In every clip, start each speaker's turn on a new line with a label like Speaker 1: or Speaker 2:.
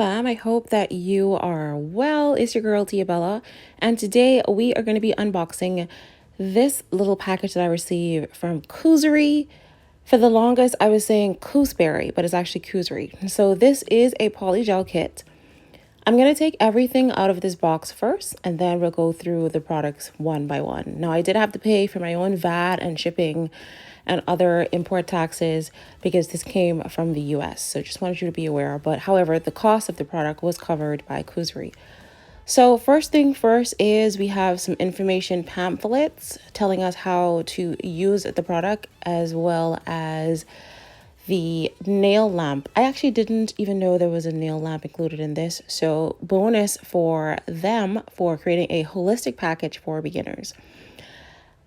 Speaker 1: fam. I hope that you are well. It's your girl TiaBellaBeauty, and today we are going to be unboxing this little package that I received from COOSERRY. For the longest, I was saying COOSERRY, but it's actually COOSERRY. So this is a polygel kit. I'm going to take everything out of this box first, and then we'll go through the products one by one. Now, I did have to pay for my own VAT and shipping and other import taxes because this came from the US. So just wanted you to be aware. But however, the cost of the product was covered by COOSERRY. So first thing first is we have some information pamphlets telling us how to use the product, as well as the nail lamp. I actually didn't even know there was a nail lamp included in this. So bonus for them for creating a holistic package for beginners.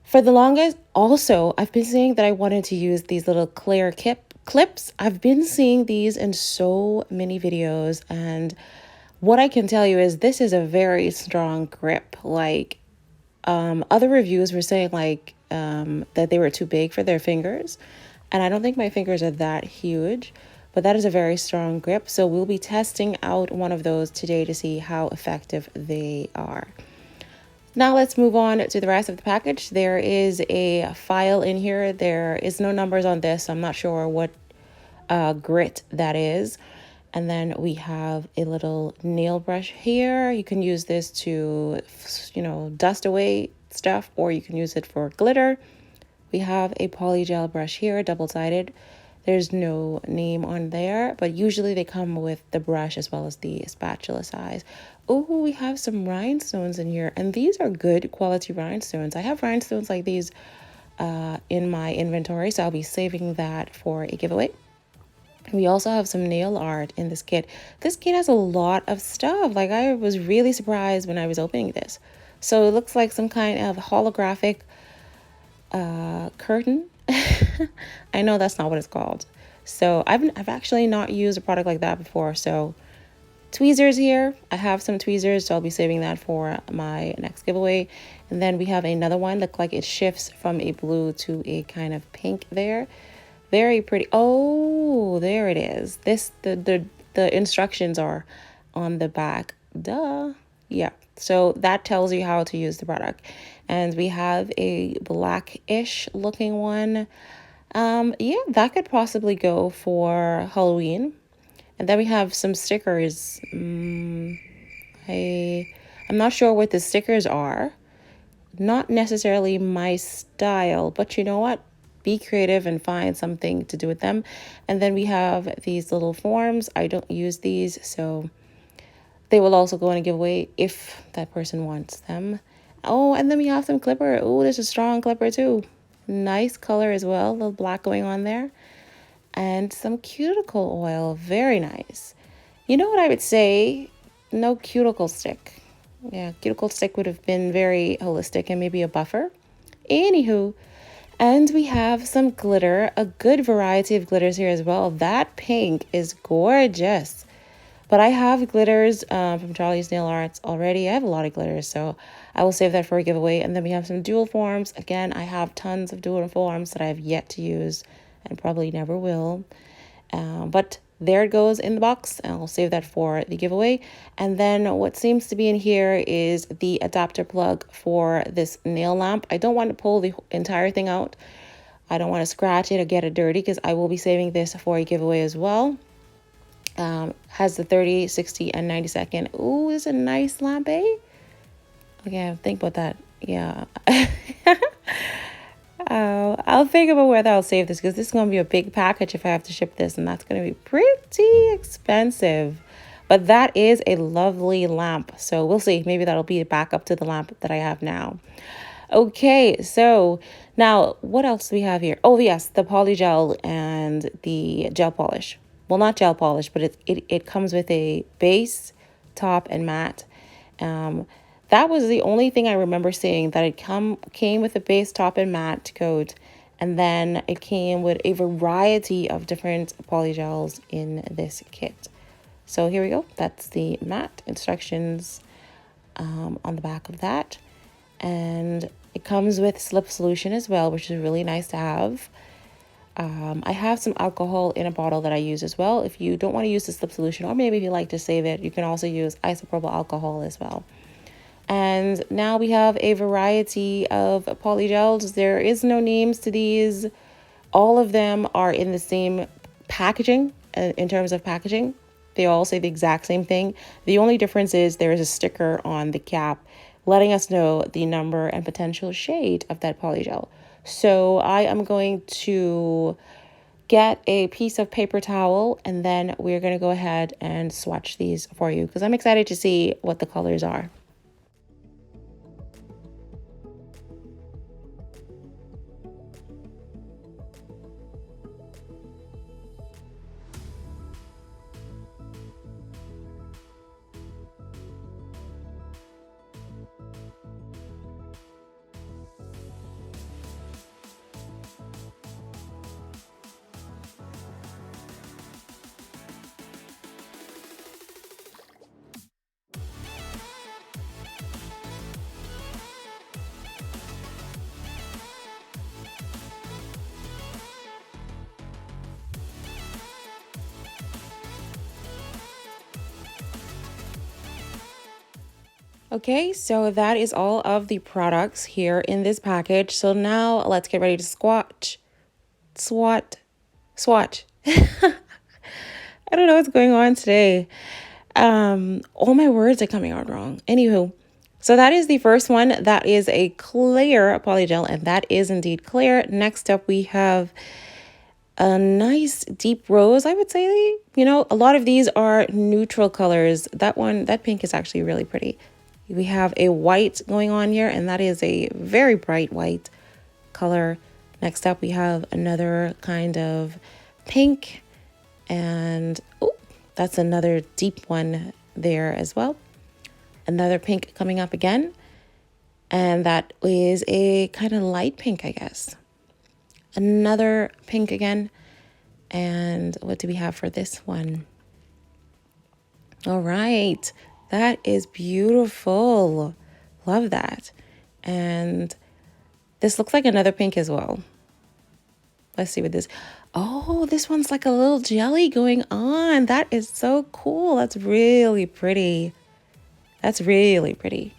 Speaker 1: For the longest, also, I've been saying that I wanted to use these little clear clips. I've been seeing these in so many videos, and what I can tell you is this is a very strong grip. Like other reviews were saying that they were too big for their fingers, and I don't think my fingers are that huge, but that is a very strong grip. So we'll be testing out one of those today to see how effective they are. Now let's move on to the rest of the package. There is a file in here. There is no numbers on this, so I'm not sure what grit that is. And then we have a little nail brush here. You can use this to, dust away stuff, or you can use it for glitter. We have a polygel brush here, double-sided. There's no name on there, but usually they come with the brush as well as the spatula size. Oh, we have some rhinestones in here, and these are good quality rhinestones. I have rhinestones like these in my inventory, so I'll be saving that for a giveaway. We also have some nail art in this kit. This kit has a lot of stuff. Like, I was really surprised when I was opening this. So it looks like some kind of holographic curtain. I know that's not what it's called. So I've actually not used a product like that before. So tweezers here. I have some tweezers, so I'll be saving that for my next giveaway. And then we have another one. Look like it shifts from a blue to a kind of pink there. Very pretty. Oh, there it is. The instructions are on the back. Duh. Yeah. So that tells you how to use the product. And we have a blackish looking one. Yeah, that could possibly go for Halloween. And then we have some stickers. I'm not sure what the stickers are. Not necessarily my style, but you know what? Be creative and find something to do with them. And then we have these little forms. I don't use these, so they will also go in a giveaway if that person wants them. Oh, and then we have some clipper. Oh, there's a strong clipper too. Nice color as well. A little black going on there. And some cuticle oil. Very nice. You know what I would say? No cuticle stick. Yeah, cuticle stick would have been very holistic and maybe a buffer. Anywho, and we have some glitter. A good variety of glitters here as well. That pink is gorgeous. But I have glitters from Charlie's Nail Arts already. I have a lot of glitters, so I will save that for a giveaway. And then we have some dual forms. Again, I have tons of dual forms that I have yet to use and probably never will. But there it goes in the box, and I'll save that for the giveaway. And then what seems to be in here is the adapter plug for this nail lamp. I don't want to pull the entire thing out. I don't want to scratch it or get it dirty because I will be saving this for a giveaway as well. Has the 30, 60, and 90 second. Ooh, it's a nice lamp, eh? Okay, think about that. Yeah. I'll think about whether I'll save this because this is going to be a big package if I have to ship this, and that's going to be pretty expensive. But that is a lovely lamp. So we'll see. Maybe that'll be a backup to the lamp that I have now. Okay, so now what else do we have here? Oh, yes, the polygel and the gel polish. Well, not gel polish, but it comes with a base, top, and matte. That was the only thing I remember seeing, that it came with a base, top, and matte coat, and then it came with a variety of different polygels in this kit. So here we go. That's the matte instructions on the back of that, and it comes with slip solution as well, which is really nice to have. I have some alcohol in a bottle that I use as well. If you don't want to use the slip solution, or maybe if you like to save it, you can also use isopropyl alcohol as well. And now we have a variety of polygels. There is no names to these. All of them are in the same packaging. In terms of packaging, they all say the exact same thing. The only difference is there is a sticker on the cap letting us know the number and potential shade of that polygel. So I am going to get a piece of paper towel, and then we're going to go ahead and swatch these for you because I'm excited to see what the colors are. Okay, so that is all of the products here in this package. So now let's get ready to swatch. I don't know what's going on today. All my words are coming out wrong. Anywho, so that is the first one. That is a clear polygel, and that is indeed clear. Next up, we have a nice deep rose, I would say. You know, a lot of these are neutral colors. That pink is actually really pretty. We have a white going on here, and that is a very bright white color. Next up, we have another kind of pink, and oh, that's another deep one there as well. Another pink coming up again, and that is a kind of light pink, I guess. Another pink again, and what do we have for this one? All right. That is beautiful. Love that. And this looks like another pink as well. Let's see what this. Oh, this one's like a little jelly going on. That is so cool. That's really pretty. That's really pretty.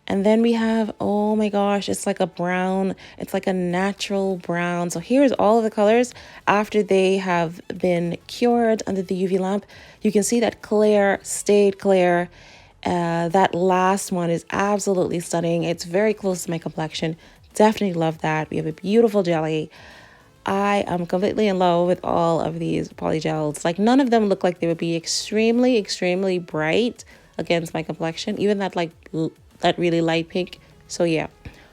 Speaker 1: And then we have, oh my gosh, it's like a brown. It's like a natural brown. So here's all of the colors after they have been cured under the UV lamp. You can see that clear stayed clear. That last one is absolutely stunning. It's very close to my complexion. Definitely love that. We have a beautiful jelly. I am completely in love with all of these polygels. Like none of them look like they would be extremely bright against my complexion. Even that that really light pink. So yeah.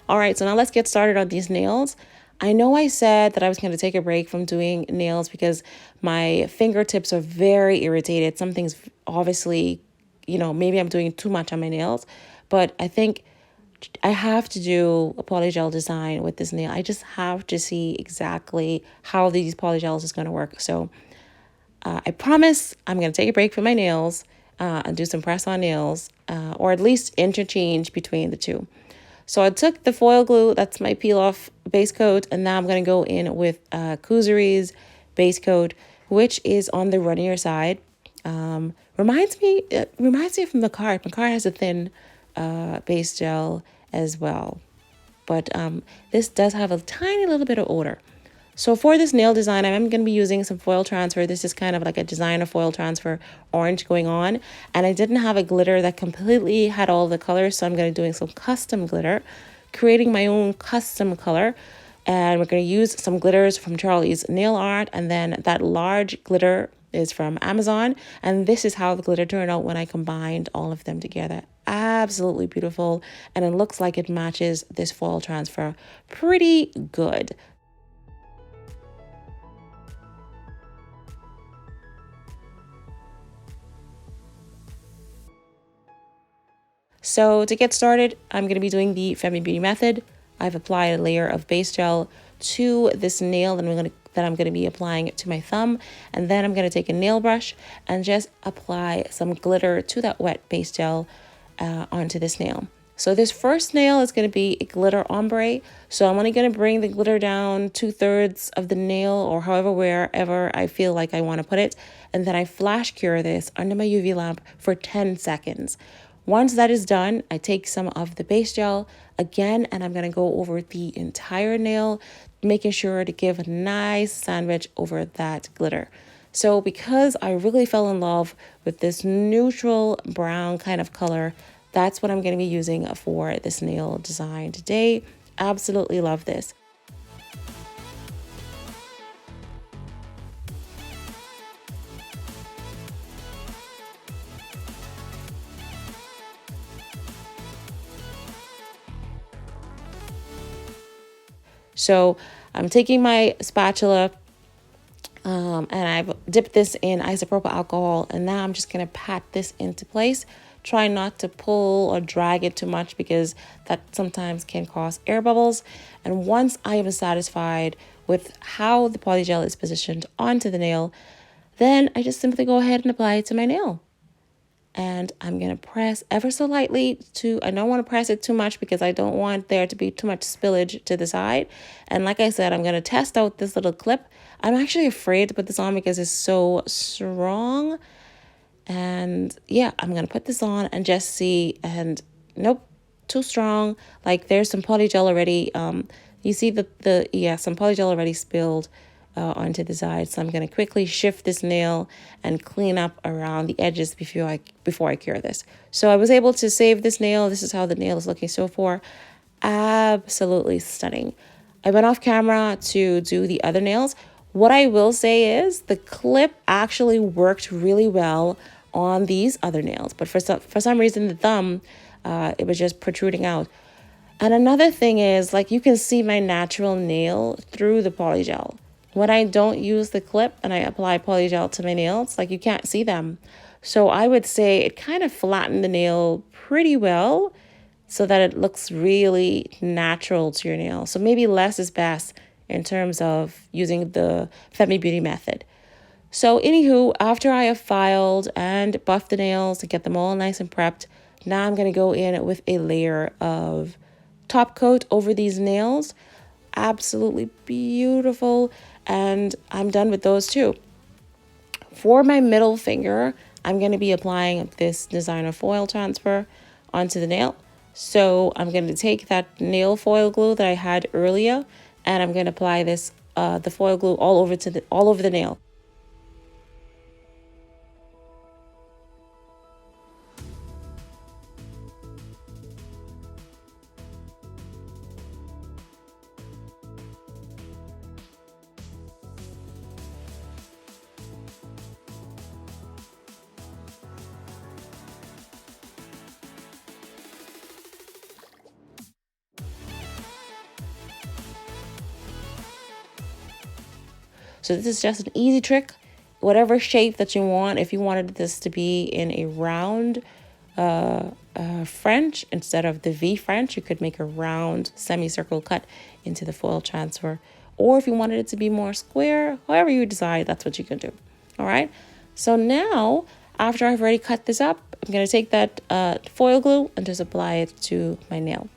Speaker 1: All right, so now let's get started on these nails. I know I said that I was going to take a break from doing nails because my fingertips are very irritated. Something's obviously, you know, maybe I'm doing too much on my nails, but I think I have to do a polygel design with this nail. I just have to see exactly how these polygels is going to work. So I promise I'm going to take a break from my nails and do some press-on nails, or at least interchange between the two. So I took the foil glue, that's my peel-off base coat, and now I'm going to go in with COOSERRY's base coat, which is on the runnier side. Reminds me of Makartt. Makartt has a thin base gel as well. But this does have a tiny little bit of odor. So for this nail design, I'm going to be using some foil transfer. This is kind of like a designer foil transfer orange going on. And I didn't have a glitter that completely had all the colors. So I'm going to be doing some custom glitter, creating my own custom color. And we're going to use some glitters from Charlie's Nail Art. And then that large glitter is from Amazon. And this is how the glitter turned out when I combined all of them together. Absolutely beautiful. And it looks like it matches this foil transfer pretty good. So to get started, I'm going to be doing the Femi Beauty method. I've applied a layer of base gel to this nail that I'm going to be applying it to my thumb. And then I'm going to take a nail brush and just apply some glitter to that wet base gel onto this nail. So this first nail is going to be a glitter ombre. So I'm only going to bring the glitter down 2/3 of the nail or however, wherever I feel like I want to put it. And then I flash cure this under my UV lamp for 10 seconds. Once that is done, I take some of the base gel again, and I'm going to go over the entire nail, making sure to give a nice sandwich over that glitter. So because I really fell in love with this neutral brown kind of color, that's what I'm going to be using for this nail design today. Absolutely love this. So I'm taking my spatula and I've dipped this in isopropyl alcohol, and now I'm just going to pat this into place. Try not to pull or drag it too much because that sometimes can cause air bubbles. And once I am satisfied with how the polygel is positioned onto the nail, then I just simply go ahead and apply it to my nail. And I'm going to press ever so lightly I don't want to press it too much because I don't want there to be too much spillage to the side. And like I said, I'm going to test out this little clip. I'm actually afraid to put this on because it's so strong. And yeah, I'm going to put this on and just see. And nope, too strong. Like there's some polygel already. You see some polygel already spilled onto the side. So I'm going to quickly shift this nail and clean up around the edges before I cure this. So I was able to save this nail. This is how the nail is looking so far. Absolutely stunning. I went off camera to do the other nails. What I will say is the clip actually worked really well on these other nails, but for some reason the thumb, it was just protruding out. And another thing is, like, you can see my natural nail through the polygel. When I don't use the clip and I apply polygel to my nails, like, you can't see them. So I would say it kind of flattened the nail pretty well so that it looks really natural to your nail. So maybe less is best in terms of using the Femi Beauty method. So anywho, after I have filed and buffed the nails to get them all nice and prepped, now I'm going to go in with a layer of top coat over these nails. Absolutely beautiful. And I'm done with those too. For my middle finger, I'm going to be applying this designer foil transfer onto the nail. So I'm going to take that nail foil glue that I had earlier, and I'm going to apply this the foil glue all over the nail. So this is just an easy trick, whatever shape that you want. If you wanted this to be in a round French instead of the V French, you could make a round semicircle cut into the foil transfer. Or if you wanted it to be more square, however you decide, that's what you can do. All right. So now, after I've already cut this up, I'm going to take that foil glue and just apply it to my nail.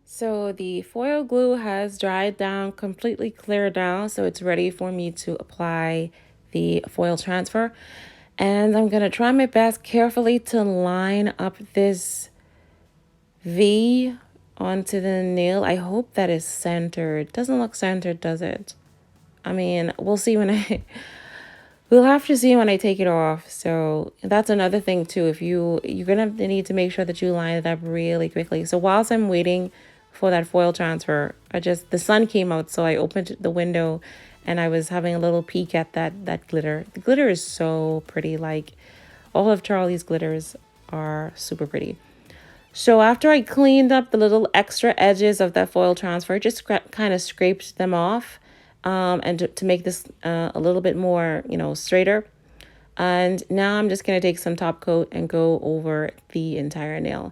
Speaker 1: So the foil glue has dried down, completely cleared down, so it's ready for me to apply the foil transfer. And I'm going to try my best carefully to line up this V onto the nail. I hope that is centered. Doesn't look centered, does it? I mean, we'll see when we'll have to see when I take it off. So that's another thing too. If you're gonna need to make sure that you line it up really quickly. So whilst I'm waiting for that foil transfer, the sun came out, so I opened the window and I was having a little peek at that glitter. The glitter is so pretty. Like, all of Charlie's glitters are super pretty. So after I cleaned up the little extra edges of that foil transfer, just kind of scraped them off, and to make this a little bit more, straighter. And now I'm just going to take some top coat and go over the entire nail.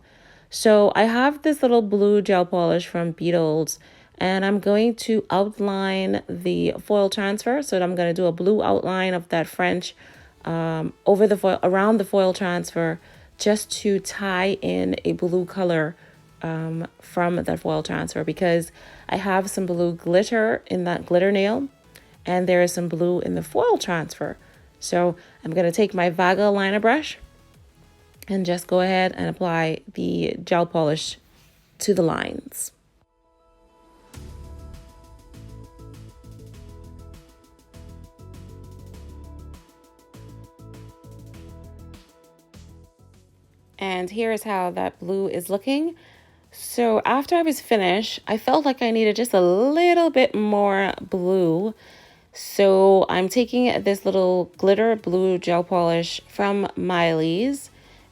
Speaker 1: So I have this little blue gel polish from Beetles, and I'm going to outline the foil transfer. So I'm going to do a blue outline of that French over the foil, around the foil transfer, just to tie in a blue color from that foil transfer, because I have some blue glitter in that glitter nail, and there is some blue in the foil transfer. So I'm going to take my Vaga liner brush and just go ahead and apply the gel polish to the lines. And here is how that blue is looking. So after I was finished, I felt like I needed just a little bit more blue. So I'm taking this little glitter blue gel polish from Miley's,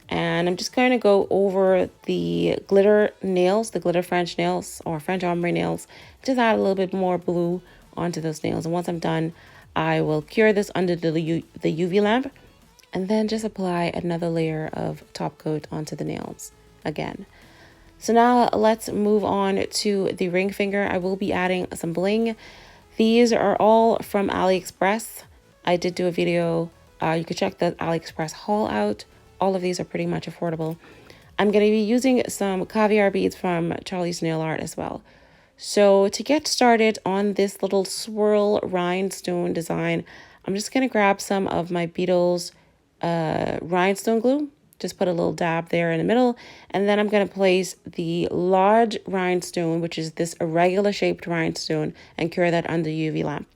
Speaker 1: and I'm just going to go over the glitter nails, the glitter French nails or French ombre nails, just add a little bit more blue onto those nails. And once I'm done, I will cure this under the UV lamp, and then just apply another layer of top coat onto the nails again. So now let's move on to the ring finger. I will be adding some bling. These are all from AliExpress. I did do a video. You could check the AliExpress haul out. All of these are pretty much affordable. I'm going to be using some caviar beads from Charlie's Nail Art as well. So to get started on this little swirl rhinestone design, I'm just going to grab some of my Beetles rhinestone glue. Just put a little dab there in the middle, and then I'm going to place the large rhinestone, which is this irregular shaped rhinestone, and cure that under UV lamp.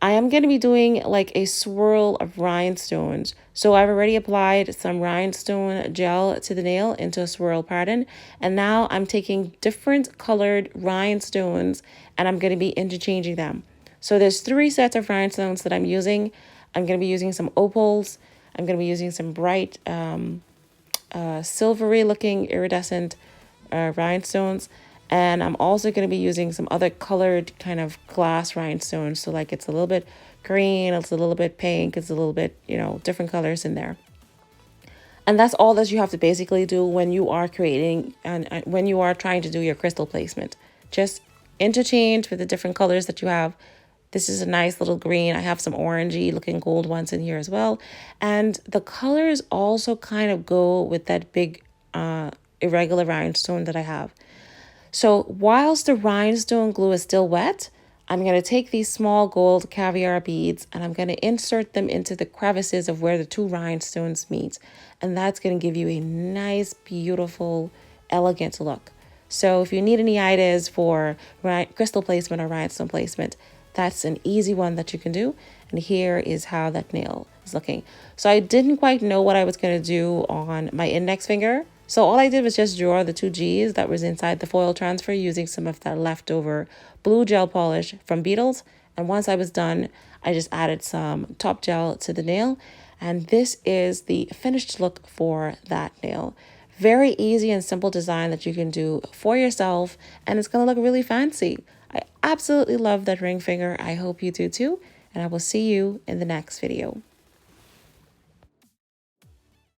Speaker 1: I am going to be doing like a swirl of rhinestones. So I've already applied some rhinestone gel to the nail into a swirl pattern, and now I'm taking different colored rhinestones and I'm going to be interchanging them. So there's 3 sets of rhinestones that I'm using. I'm going to be using some opals. I'm going to be using some bright silvery looking iridescent rhinestones. And I'm also going to be using some other colored kind of glass rhinestones. So like it's a little bit green, it's a little bit pink, it's a little bit, different colors in there. And that's all that you have to basically do when you are creating and when you are trying to do your crystal placement. Just interchange with the different colors that you have. This is a nice little green. I have some orangey looking gold ones in here as well. And the colors also kind of go with that big irregular rhinestone that I have. So whilst the rhinestone glue is still wet, I'm going to take these small gold caviar beads and I'm going to insert them into the crevices of where the 2 rhinestones meet. And that's going to give you a nice, beautiful, elegant look. So if you need any ideas for crystal placement or rhinestone placement, that's an easy one that you can do. And here is how that nail is looking. So I didn't quite know what I was going to do on my index finger. So all I did was just draw the 2 G's that was inside the foil transfer using some of that leftover blue gel polish from Beetles. And once I was done, I just added some top gel to the nail. And this is the finished look for that nail. Very easy and simple design that you can do for yourself, and it's going to look really fancy. I absolutely love that ring finger. I hope you do too, and I will see you in the next video.